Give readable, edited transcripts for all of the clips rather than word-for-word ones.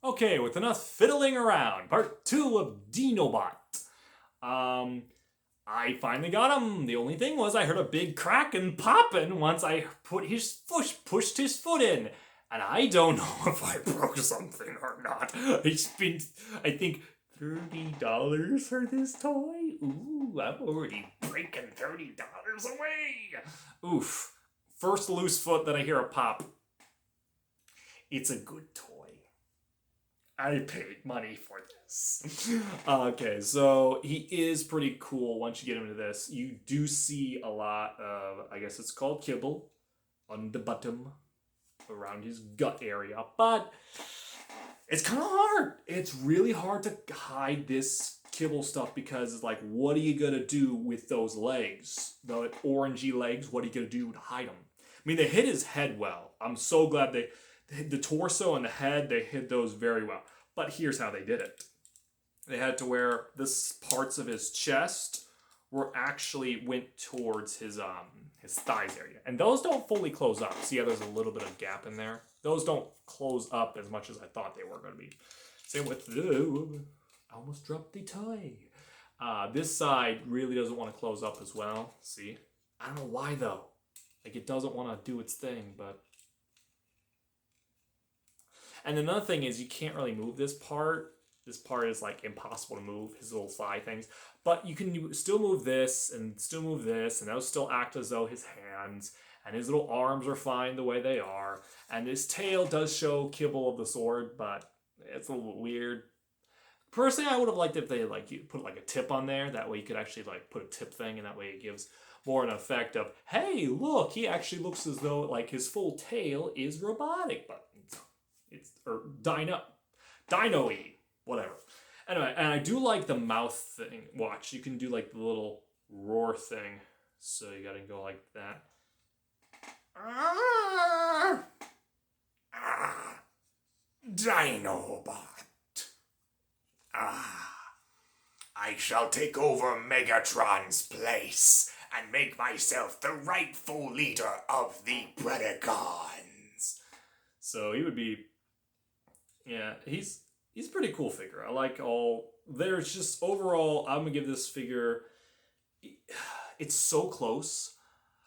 Okay, with enough fiddling around, part 2 of Dinobot. I finally got him. The only thing was I heard a big crack and popping once I pushed his foot in. And I don't know if I broke something or not. I spent, I think, $30 for this toy. Ooh, I'm already breaking $30 away. Oof. First loose foot that I hear a pop. It's a good toy. I paid money for this. Okay, so he is pretty cool once you get into this. You do see a lot of, I guess it's called kibble, on the bottom, around his gut area. But it's kind of hard. It's really hard to hide this kibble stuff because it's like, what are you going to do with those legs? The orangey legs, what are you going to do to hide them? I mean, they hit his head well. I'm so glad the torso and the head, they hid those very well. But here's how they did it. They had to where this parts of his chest were actually went towards his thighs area. And those don't fully close up. See how there's a little bit of gap in there? Those don't close up as much as I thought they were going to be. Same with I almost dropped the toy. This side really doesn't want to close up as well. See? I don't know why though. Like it doesn't want to do its thing, but... And another thing is you can't really move this part. This part is like impossible to move, his little thigh things. But you can still move this and still move this, and those still act as though his hands and his little arms are fine the way they are. And his tail does show kibble of the sword, but it's a little weird. Personally, I would have liked if they like you put like a tip on there. That way you could actually like put a tip thing, and that way it gives more an effect of, hey, look, he actually looks as though like his full tail is robotic, but or dino-y, whatever. Anyway, and I do like the mouth thing. Watch, you can do like the little roar thing. So you gotta go like that. Dinobot. I shall take over Megatron's place and make myself the rightful leader of the Predacons. So he would be... Yeah, he's a pretty cool figure. I like all... There's just overall, I'm going to give this figure... It's so close.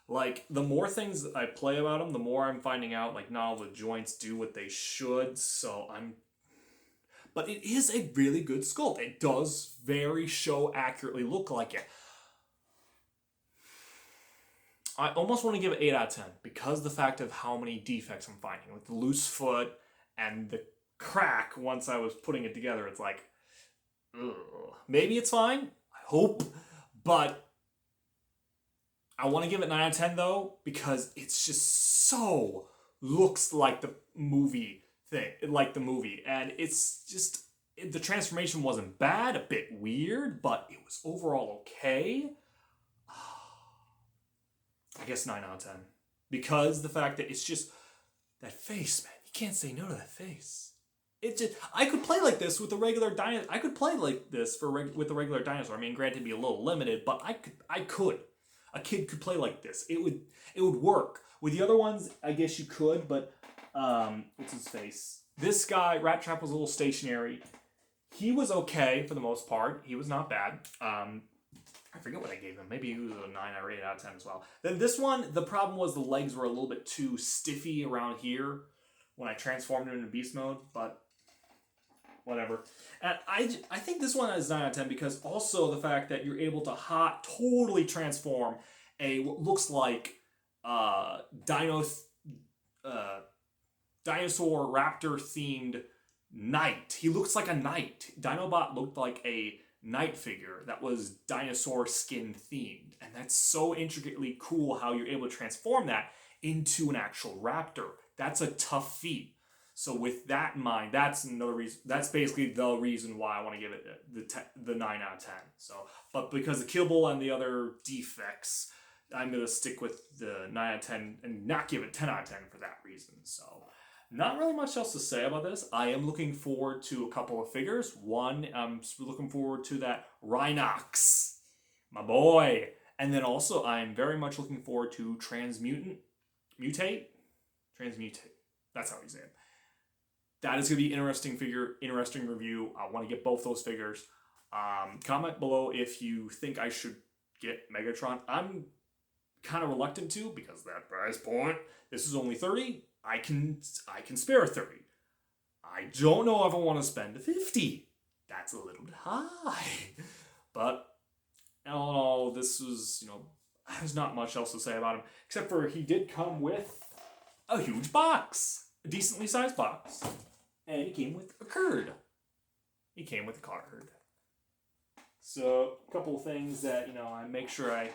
Like, the more things I play about him, the more I'm finding out, like, not all the joints do what they should, so I'm... But it is a really good sculpt. It does very show accurately look like it. I almost want to give it 8 out of 10 because of the fact of how many defects I'm finding. With the loose foot and the crack once I was putting it together, it's like, ugh. Maybe it's fine. I hope. But I want to give it 9 out of 10 though because it's just so looks like the movie thing, like the movie. And it's just, the transformation wasn't bad, a bit weird, but it was overall okay. I guess 9 out of 10. Because the fact that it's just that face, man. You can't say no to that face. It just, I could play like this with a regular dinosaur. I could play like this with a regular dinosaur. I mean, granted, it'd be a little limited, but I could. A kid could play like this. It would work. With the other ones, I guess you could, but what's his face? This guy, Rat Trap, was a little stationary. He was okay for the most part. He was not bad. I forget what I gave him. Maybe he was a 9 or 8 out of 10 as well. Then this one, the problem was the legs were a little bit too stiffy around here when I transformed him into beast mode, but whatever. And I think this one is 9 out of 10 because also the fact that you're able to totally transform what looks like dinosaur raptor themed knight. He looks like a knight. Dinobot looked like a knight figure that was dinosaur skin themed, and that's so intricately cool how you're able to transform that into an actual raptor. That's a tough feat. So with that in mind, that's another reason. That's basically the reason why I want to give it the 9 out of 10. So, but because the kibble and the other defects, I'm gonna stick with the 9 out of 10 and not give it 10 out of 10 for that reason. So, not really much else to say about this. I am looking forward to a couple of figures. One, I'm looking forward to that Rhinox, my boy. And then also, I'm very much looking forward to Transmutate. That's how you say it. that is going to be interesting review. I want to get both those figures. Comment below if you think I should get Megatron. I'm kind of reluctant to, because that price point, this is only 30. I can spare 30. I don't know if I want to spend 50. That's a little bit high. But all in all, this was, there's not much else to say about him, except for he did come with a huge box, a decently sized box, and he came with a card. So a couple of things that, I make sure I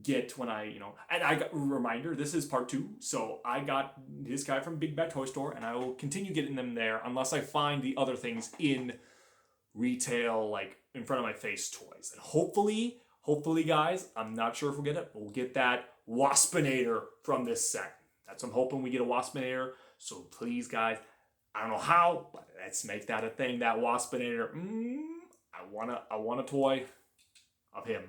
get when I, and I got a reminder, this is part 2, so I got this guy from Big Bad Toy Store, and I will continue getting them there unless I find the other things in retail, like in front of my face toys. And hopefully guys, I'm not sure if we'll get it, but we'll get that Waspinator from this set. That's what I'm hoping, we get a Waspinator. So please guys, I don't know how, but let's make that a thing, that Waspinator. I want a toy of him.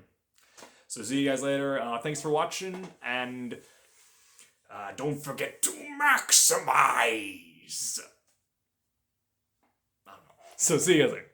So see you guys later. Thanks for watching, and don't forget to maximize. So see you guys later.